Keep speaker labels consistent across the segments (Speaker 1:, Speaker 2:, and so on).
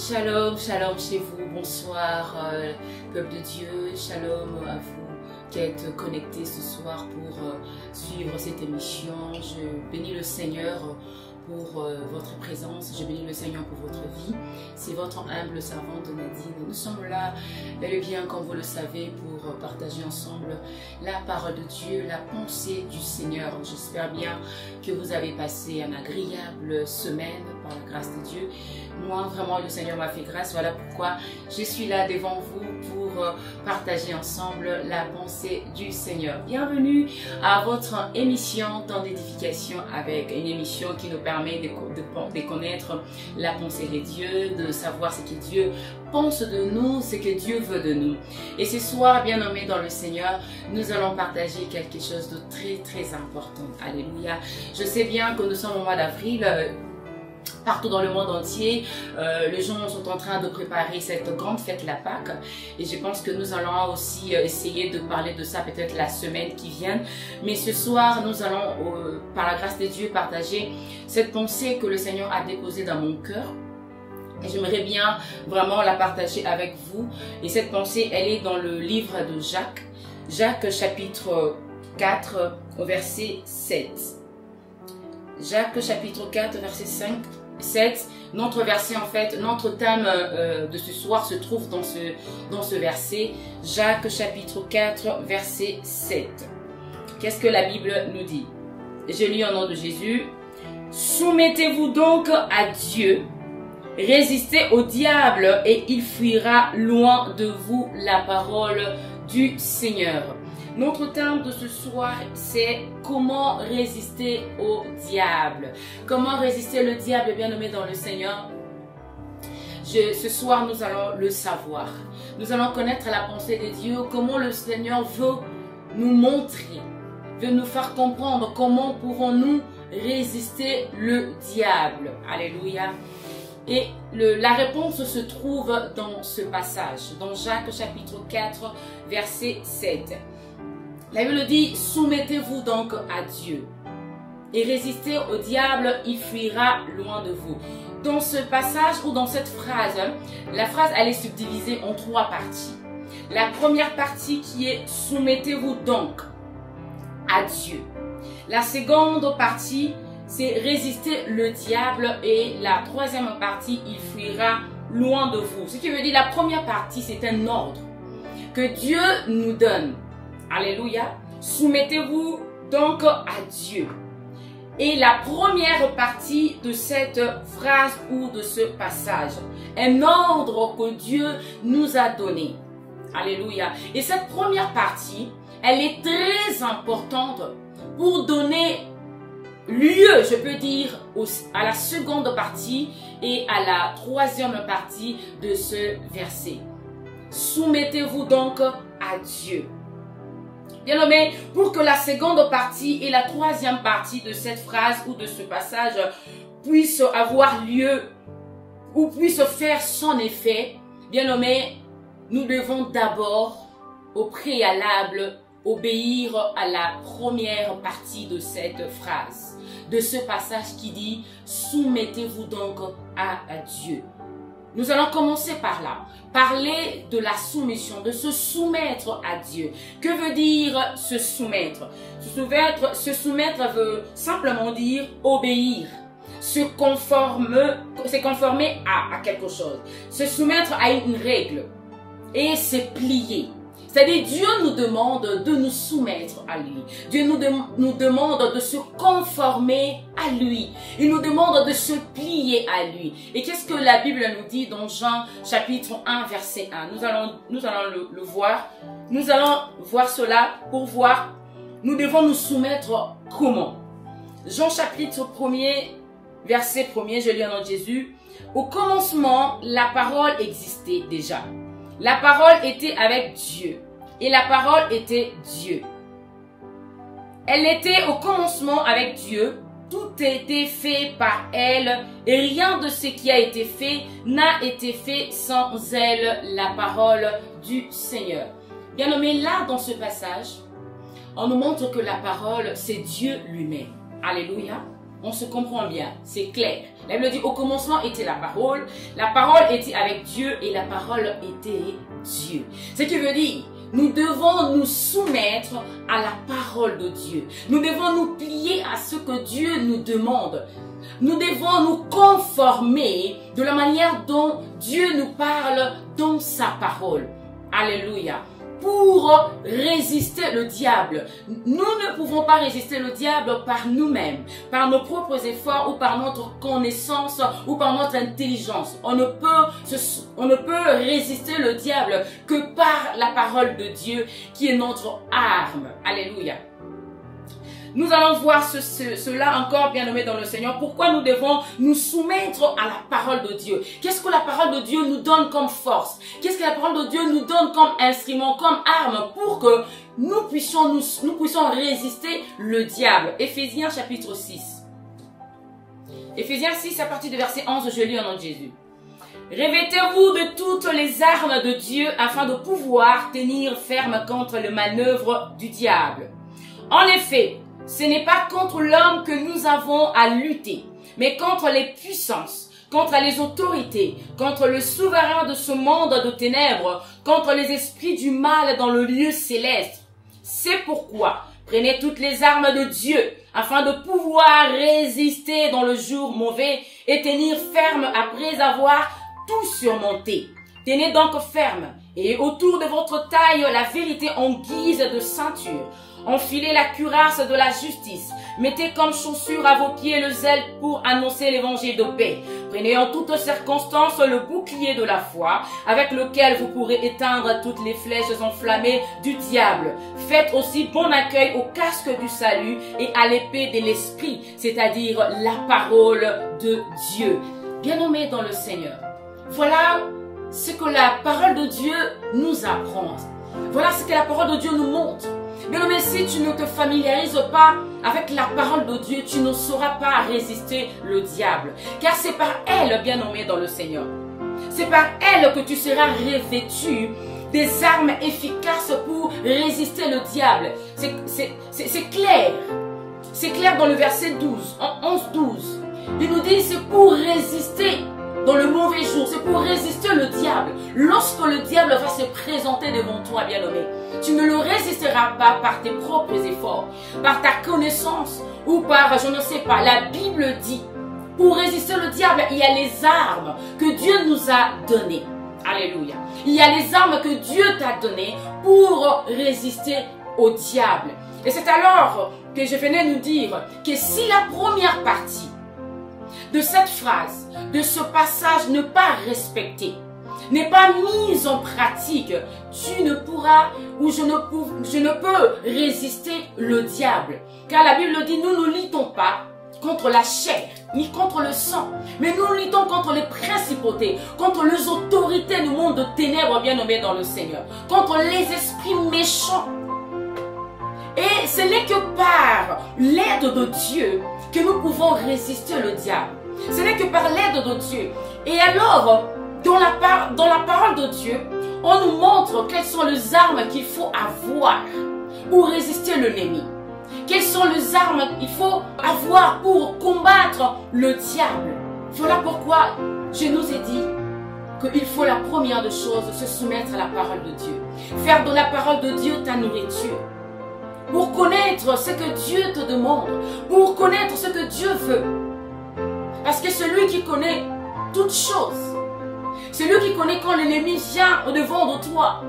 Speaker 1: Shalom, shalom chez vous, bonsoir peuple de Dieu, shalom à vous qui êtes connectés ce soir pour suivre cette émission. Je bénis le Seigneur pour votre présence, je bénis le Seigneur pour votre vie. C'est votre humble servante Nadine. Nous sommes là, bel et bien comme vous le savez, pour partager ensemble la parole de Dieu, la pensée du Seigneur. J'espère bien que vous avez passé une agréable semaine par la grâce de Dieu. Moi, vraiment, le Seigneur m'a fait grâce. Voilà pourquoi je suis là devant vous pour partager ensemble la pensée du Seigneur. Bienvenue à votre émission Temps d'édification, avec une émission qui nous permet de connaître la pensée de Dieu, de savoir ce que Dieu pense de nous, ce que Dieu veut de nous. Et ce soir, bien nommé dans le Seigneur, nous allons partager quelque chose de très important. Alléluia. Je sais bien que nous sommes au mois d'avril. Partout dans le monde entier, les gens sont en train de préparer cette grande fête, la Pâque. Et je pense que nous allons aussi essayer de parler de ça peut-être la semaine qui vient. Mais ce soir, nous allons, par la grâce de Dieu, partager cette pensée que le Seigneur a déposée dans mon cœur. Et j'aimerais bien vraiment la partager avec vous. Et cette pensée, elle est dans le livre de Jacques. Jacques chapitre 4, au verset 7. Jacques chapitre 4, verset 7. Notre verset, en fait, notre thème de ce soir se trouve dans ce verset. Jacques chapitre 4, verset 7. Qu'est-ce que la Bible nous dit? Je lis au nom de Jésus. Soumettez-vous donc à Dieu. Résistez au diable et il fuira loin de vous. La parole du Seigneur. Notre thème de ce soir, c'est comment résister au diable. Comment résister le diable, bien nommé dans le Seigneur. Ce soir, nous allons le savoir. Nous allons connaître la pensée de Dieu, comment le Seigneur veut nous montrer, veut nous faire comprendre comment pouvons-nous résister le diable. Alléluia. Et la réponse se trouve dans ce passage, dans Jacques chapitre 4, verset 7. La Bible dit, soumettez-vous donc à Dieu et résistez au diable, il fuira loin de vous. Dans ce passage ou dans cette phrase, la phrase elle est subdivisée en trois parties. La première partie qui est soumettez-vous donc à Dieu. La seconde partie c'est résister le diable et la troisième partie il fuira loin de vous. Ce qui veut dire la première partie c'est un ordre que Dieu nous donne. Alléluia. Soumettez-vous donc à Dieu. Et la première partie de cette phrase ou de ce passage, un ordre que Dieu nous a donné. Alléluia. Et cette première partie, elle est très importante pour donner lieu, je peux dire, à la seconde partie et à la troisième partie de ce verset. Soumettez-vous donc à Dieu. Bien nommé, pour que la seconde partie et la troisième partie de cette phrase ou de ce passage puissent avoir lieu ou puissent faire son effet, bien nommé, nous devons d'abord, au préalable, obéir à la première partie de cette phrase, de ce passage qui dit « Soumettez-vous donc à Dieu ». Nous allons commencer par là, parler de la soumission, de se soumettre à Dieu. Que veut dire se soumettre? Se soumettre veut simplement dire obéir, se conformer à quelque chose, se soumettre à une règle et se plier. C'est-à-dire Dieu nous demande de nous soumettre à lui. Dieu nous demande de se conformer à lui. Il nous demande de se plier à lui. Et qu'est-ce que la Bible nous dit dans Jean chapitre 1 verset 1? Nous allons le voir. Nous allons voir cela pour voir nous devons nous soumettre comment. Jean chapitre 1er verset 1er, je lis au nom de Jésus. Au commencement, la parole existait déjà. La parole était avec Dieu et la parole était Dieu. Elle était au commencement avec Dieu. Tout a été fait par elle et rien de ce qui a été fait n'a été fait sans elle, la parole du Seigneur. Bien nommé, là dans ce passage, on nous montre que la parole c'est Dieu lui-même. Alléluia. On se comprend bien, c'est clair. La Bible dit, au commencement était la parole était avec Dieu et la parole était Dieu. Ce qui veut dire, nous devons nous soumettre à la parole de Dieu. Nous devons nous plier à ce que Dieu nous demande. Nous devons nous conformer de la manière dont Dieu nous parle dans sa parole. Alléluia. Pour résister le diable. Nous ne pouvons pas résister le diable par nous-mêmes, par nos propres efforts ou par notre connaissance ou par notre intelligence. On ne peut résister le diable que par la parole de Dieu qui est notre arme. Alléluia. Nous allons voir cela encore, bien-aimés dans le Seigneur. Pourquoi nous devons nous soumettre à la parole de Dieu? Qu'est-ce que la parole de Dieu nous donne comme force? Qu'est-ce que la parole de Dieu nous donne comme instrument, comme arme pour que nous puissions résister le diable? Éphésiens chapitre 6. Éphésiens 6 à partir du verset 11, je lis au nom de Jésus. Revêtez-vous de toutes les armes de Dieu afin de pouvoir tenir ferme contre les manœuvres du diable. En effet, ce n'est pas contre l'homme que nous avons à lutter, mais contre les puissances, contre les autorités, contre le souverain de ce monde de ténèbres, contre les esprits du mal dans le lieu céleste. C'est pourquoi prenez toutes les armes de Dieu, afin de pouvoir résister dans le jour mauvais et tenir ferme après avoir tout surmonté. Tenez donc ferme, et autour de votre taille la vérité en guise de ceinture. Enfilez la cuirasse de la justice. Mettez comme chaussure à vos pieds le zèle pour annoncer l'évangile de paix. Prenez en toutes circonstances le bouclier de la foi, avec lequel vous pourrez éteindre toutes les flèches enflammées du diable. Faites aussi bon accueil au casque du salut et à l'épée de l'esprit, c'est-à-dire la parole de Dieu. Bien-aimés dans le Seigneur, voilà ce que la parole de Dieu nous apprend. Voilà ce que la parole de Dieu nous montre. Bien-aimé, si tu ne te familiarises pas avec la parole de Dieu, tu ne sauras pas résister le diable. Car c'est par elle, bien-aimé dans le Seigneur, c'est par elle que tu seras revêtu des armes efficaces pour résister le diable. C'est clair. C'est clair dans le verset 12, en 11-12. Il nous dit c'est pour résister dans le mauvais jour, c'est pour résister le diable. Lorsque le diable va se présenter devant toi, bien-aimé, tu ne le résisteras pas par tes propres efforts, par ta connaissance ou par, je ne sais pas, la Bible dit, pour résister le diable, il y a les armes que Dieu nous a données. Alléluia. Il y a les armes que Dieu t'a données pour résister au diable. Et c'est alors que je venais nous dire que si la première partie de cette phrase, de ce passage n'est pas respectée, n'est pas mise en pratique, tu ne pourras ou je ne peux résister le diable. Car la Bible dit, nous ne luttons pas contre la chair, ni contre le sang, mais nous luttons contre les principautés, contre les autorités du monde de ténèbres, bien nommées dans le Seigneur, contre les esprits méchants. Et ce n'est que par l'aide de Dieu que nous pouvons résister le diable. Ce n'est que par l'aide de Dieu. Et alors, dans la parole de Dieu, on nous montre quelles sont les armes qu'il faut avoir pour résister l'ennemi. Quelles sont les armes qu'il faut avoir pour combattre le diable. Voilà pourquoi je nous ai dit qu'il faut la première des choses, se soumettre à la parole de Dieu. Faire de la parole de Dieu ta nourriture. Pour connaître ce que Dieu te demande. Pour connaître ce que Dieu veut. Parce que celui qui connaît toutes choses, celui qui connaît quand l'ennemi vient au-devant de toi,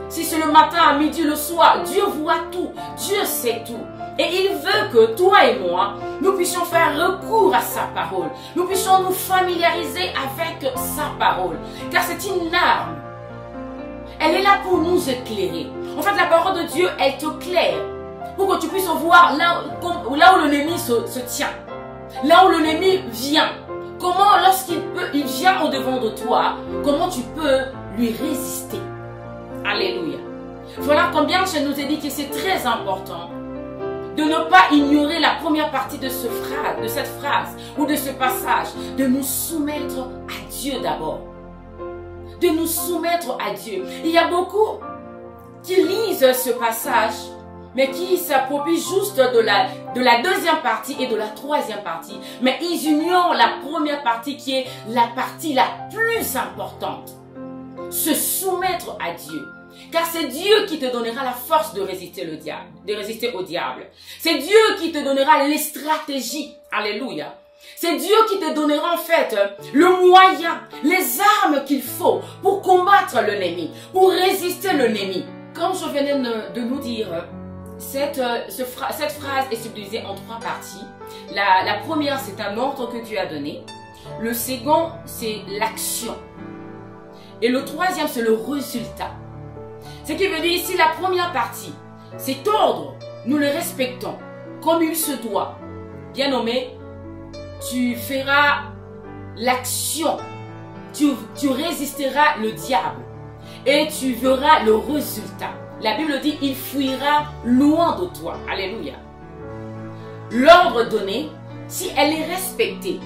Speaker 1: si c'est le matin, à midi, le soir, Dieu voit tout, Dieu sait tout. Et il veut que toi et moi, nous puissions faire recours à sa parole. Nous puissions nous familiariser avec sa parole. Car c'est une arme. Elle est là pour nous éclairer. En fait, la parole de Dieu, elle t'éclaire pour que tu puisses voir là où l'ennemi se tient. Là où l'ennemi vient. Comment, il vient au-devant de toi, comment tu peux lui résister. Alléluia. Voilà combien je nous ai dit que c'est très important de ne pas ignorer la première partie de cette phrase ou de ce passage, de nous soumettre à Dieu d'abord. De nous soumettre à Dieu. Il y a beaucoup qui lisent ce passage mais qui s'approprient juste de la deuxième partie et de la troisième partie. Mais ils ignorent la première partie qui est la partie la plus importante. Se soumettre à Dieu. Car c'est Dieu qui te donnera la force de résister au diable. C'est Dieu qui te donnera les stratégies. Alléluia. C'est Dieu qui te donnera en fait le moyen, les armes qu'il faut pour combattre l'ennemi, pour résister l'ennemi. Comme je venais de nous dire, cette phrase est subdivisée en trois parties. La première, c'est un ordre que Dieu a donné. Le second, c'est l'action. Et le troisième, c'est le résultat. Ce qui veut dire ici, la première partie, cet ordre, nous le respectons comme il se doit. Bien nommé, tu feras l'action, tu résisteras le diable et tu verras le résultat. La Bible dit, il fuira loin de toi. Alléluia. L'ordre donné, si elle est respectée,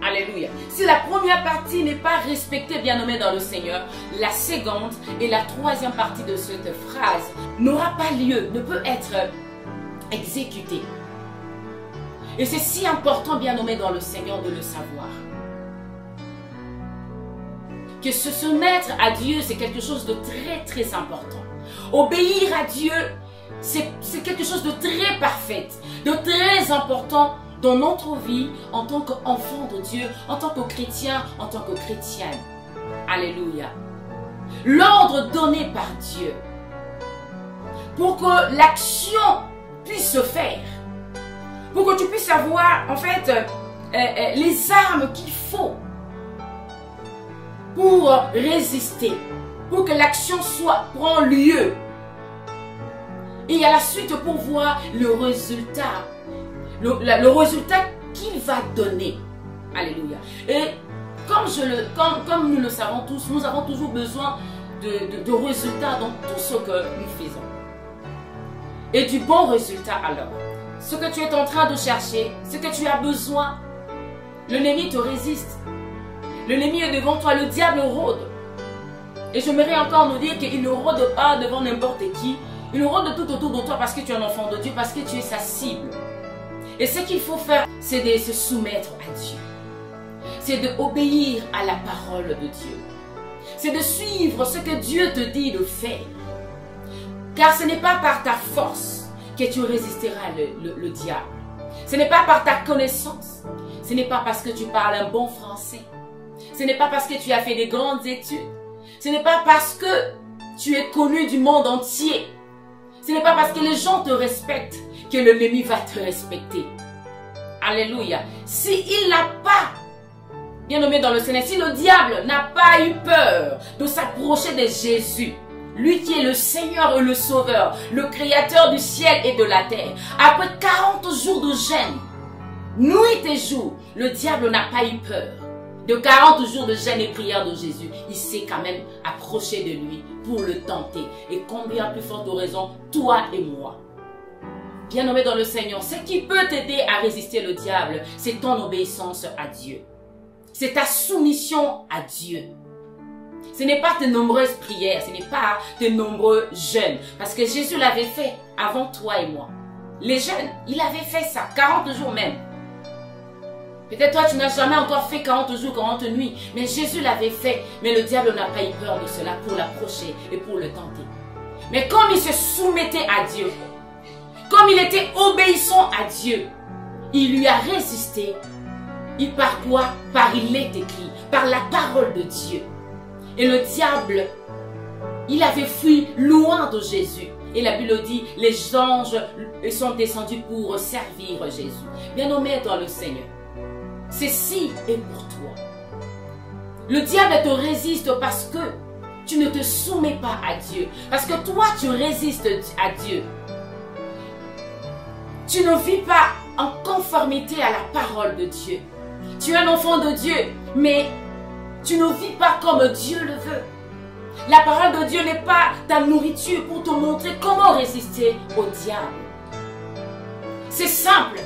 Speaker 1: alléluia. Si la première partie n'est pas respectée, bien nommée dans le Seigneur, la seconde et la troisième partie de cette phrase n'aura pas lieu, ne peut être exécutée. Et c'est si important, bien nommé dans le Seigneur, de le savoir. Que se soumettre à Dieu, c'est quelque chose de très, très important. Obéir à Dieu, c'est quelque chose de très parfait, de très important dans notre vie en tant qu'enfant de Dieu, en tant que chrétien, en tant que chrétienne. Alléluia. L'ordre donné par Dieu pour que l'action puisse se faire. Pour que tu puisses avoir, en fait, les armes qu'il faut pour résister, pour que l'action prend lieu. Et à la suite pour voir le résultat, le résultat qu'il va donner. Alléluia. Et comme nous le savons tous, nous avons toujours besoin de résultats dans tout ce que nous faisons. Et du bon résultat alors. Ce que tu es en train de chercher, ce que tu as besoin, l'ennemi te résiste. L'ennemi est devant toi, le diable rôde. Et j'aimerais encore nous dire qu'il ne rôde pas devant n'importe qui. Il rôde tout autour de toi parce que tu es un enfant de Dieu, parce que tu es sa cible. Et ce qu'il faut faire, c'est de se soumettre à Dieu. C'est d'obéir à la parole de Dieu. C'est de suivre ce que Dieu te dit de faire. Car ce n'est pas par ta force que tu résisteras le diable. Ce n'est pas par ta connaissance. Ce n'est pas parce que tu parles un bon français. Ce n'est pas parce que tu as fait des grandes études. Ce n'est pas parce que tu es connu du monde entier. Ce n'est pas parce que les gens te respectent que l'ennemi va te respecter. Alléluia. S'il n'a pas, bien nommé dans le Seigneur, si le diable n'a pas eu peur de s'approcher de Jésus, lui qui est le Seigneur et le Sauveur, le Créateur du ciel et de la terre, après 40 jours de jeûne, nuit et jour, le diable n'a pas eu peur. De 40 jours de jeûne et prière de Jésus, il s'est quand même approché de lui pour le tenter. Et combien plus forte raison, toi et moi. Bien nommé dans le Seigneur, ce qui peut t'aider à résister le diable, c'est ton obéissance à Dieu. C'est ta soumission à Dieu. Ce n'est pas tes nombreuses prières, ce n'est pas tes nombreux jeûnes. Parce que Jésus l'avait fait avant toi et moi. Les jeûnes, il avait fait ça, 40 jours même. Peut-être toi, tu n'as jamais encore fait 40 jours, 40 nuits. Mais Jésus l'avait fait. Mais le diable n'a pas eu peur de cela pour l'approcher et pour le tenter. Mais comme il se soumettait à Dieu, comme il était obéissant à Dieu, il lui a résisté. Il par quoi? Par il est écrit, par la parole de Dieu. Et le diable, il avait fui loin de Jésus. Et la Bible dit, les anges sont descendus pour servir Jésus. Bien-aimé dans le Seigneur. Ceci est pour toi. Le diable te résiste parce que tu ne te soumets pas à Dieu. Parce que toi, tu résistes à Dieu. Tu ne vis pas en conformité à la parole de Dieu. Tu es un enfant de Dieu, mais tu ne vis pas comme Dieu le veut. La parole de Dieu n'est pas ta nourriture pour te montrer comment résister au diable. C'est simple.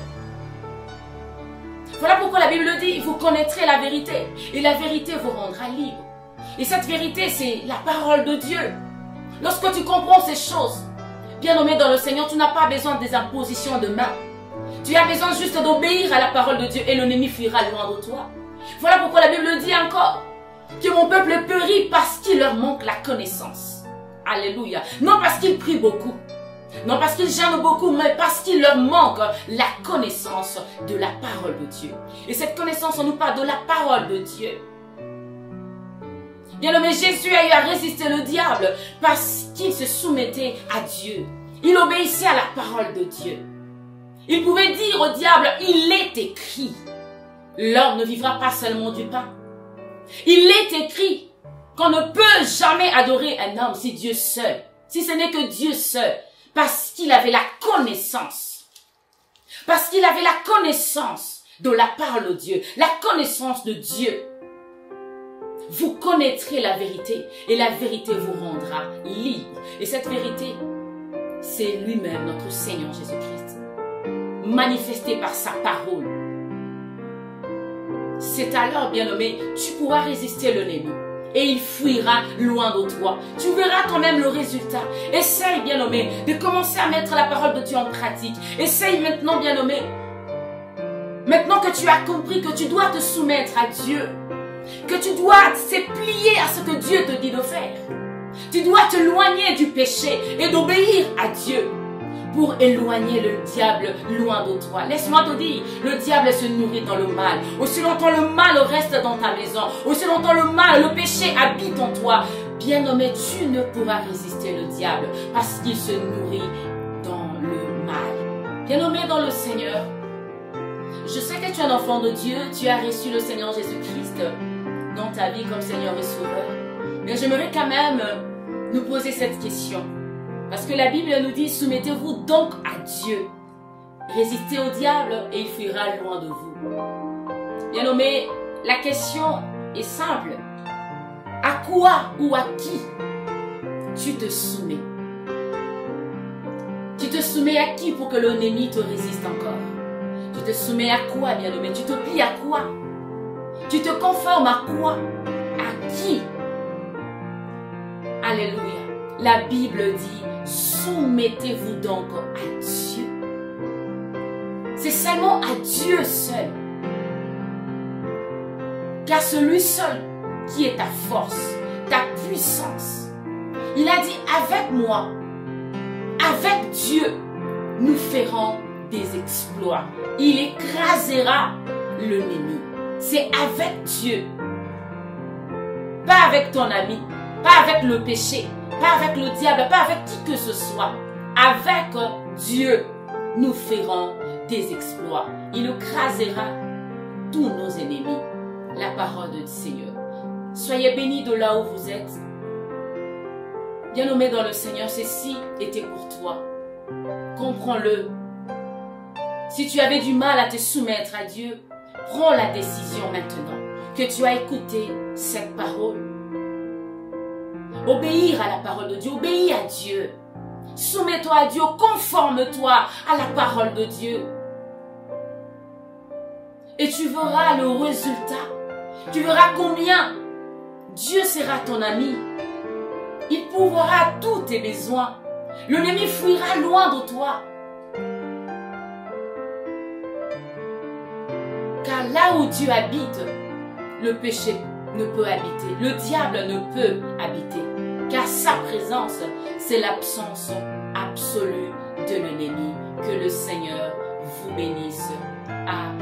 Speaker 1: Voilà pourquoi la Bible dit, vous connaîtrez la vérité et la vérité vous rendra libre. Et cette vérité, c'est la parole de Dieu. Lorsque tu comprends ces choses, Bien-aimé dans le Seigneur, tu n'as pas besoin des impositions de main. Tu as besoin juste d'obéir à la parole de Dieu et l'ennemi fuira loin de toi. Voilà pourquoi la Bible dit encore que mon peuple périt parce qu'il leur manque la connaissance. Alléluia. Non parce qu'ils prient beaucoup, non parce qu'ils jeûnent beaucoup, mais parce qu'il leur manque la connaissance de la parole de Dieu. Et cette connaissance, on nous parle de la parole de Dieu. Bien-aimé, Jésus a eu à résister le diable parce qu'il se soumettait à Dieu. Il obéissait à la parole de Dieu. Il pouvait dire au diable, il est écrit, l'homme ne vivra pas seulement du pain. Il est écrit qu'on ne peut jamais adorer un homme si Dieu seul, si ce n'est que Dieu seul, parce qu'il avait la connaissance. Parce qu'il avait la connaissance de la parole de Dieu, la connaissance de Dieu. Vous connaîtrez la vérité et la vérité vous rendra libre. Et cette vérité, c'est lui-même, notre Seigneur Jésus-Christ, manifesté par sa parole. C'est alors, bien-aimé, tu pourras résister l'ennemi et il fuira loin de toi. Tu verras toi-même le résultat. Essaye, bien-aimé, de commencer à mettre la parole de Dieu en pratique. Essaye maintenant, bien-aimé, maintenant que tu as compris que tu dois te soumettre à Dieu, que tu dois te plier à ce que Dieu te dit de faire. Tu dois t'éloigner du péché et d'obéir à Dieu pour éloigner le diable loin de toi. Laisse-moi te dire, le diable se nourrit dans le mal. Aussi longtemps le mal reste dans ta maison, aussi longtemps le mal, le péché habite en toi, bien-aimé, tu ne pourras résister le diable parce qu'il se nourrit dans le mal. Bien-aimé dans le Seigneur, je sais que tu es un enfant de Dieu, tu as reçu le Seigneur Jésus-Christ dans ta vie comme Seigneur et Sauveur. Mais j'aimerais quand même nous poser cette question. Parce que la Bible nous dit, soumettez-vous donc à Dieu. Résistez au diable et il fuira loin de vous. Bien-aimé, la question est simple. À quoi ou à qui tu te soumets? Tu te soumets à qui pour que l'ennemi te résiste encore? Tu te soumets à quoi, bien-aimé? Tu te plies à quoi? Tu te conformes à quoi? À qui? Alléluia. La Bible dit, soumettez-vous donc à Dieu. C'est seulement à Dieu seul. Car celui seul qui est ta force, ta puissance. Il a dit, avec moi, avec Dieu, nous ferons des exploits. Il écrasera l'ennemi. C'est avec Dieu. Pas avec ton ami, pas avec le péché, pas avec le diable, pas avec qui que ce soit. Avec Dieu, nous ferons des exploits. Il écrasera tous nos ennemis. La parole du Seigneur. Soyez bénis de là où vous êtes. Bien-aimé dans le Seigneur, ceci était pour toi. Comprends-le. Si tu avais du mal à te soumettre à Dieu, prends la décision maintenant que tu as écouté cette parole. Obéir à la parole de Dieu, obéis à Dieu. Soumets-toi à Dieu, conforme-toi à la parole de Dieu. Et tu verras le résultat. Tu verras combien Dieu sera ton ami. Il pourvoira tous tes besoins. L'ennemi fuira loin de toi. Car là où Dieu habite, le péché ne peut habiter. Le diable ne peut habiter. Car sa présence, c'est l'absence absolue de l'ennemi. Que le Seigneur vous bénisse. Amen.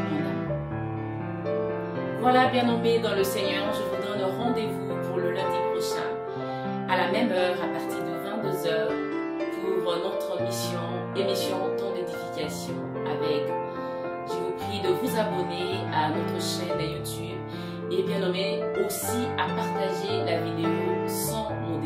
Speaker 1: Voilà, bien-aimés dans le Seigneur, je vous donne rendez-vous pour le lundi prochain, à la même heure, à partir de 22 h, pour notre émission Temps d'édification avec. Je vous prie de vous abonner à notre chaîne YouTube et bien-aimés aussi à partager la vidéo sans modération.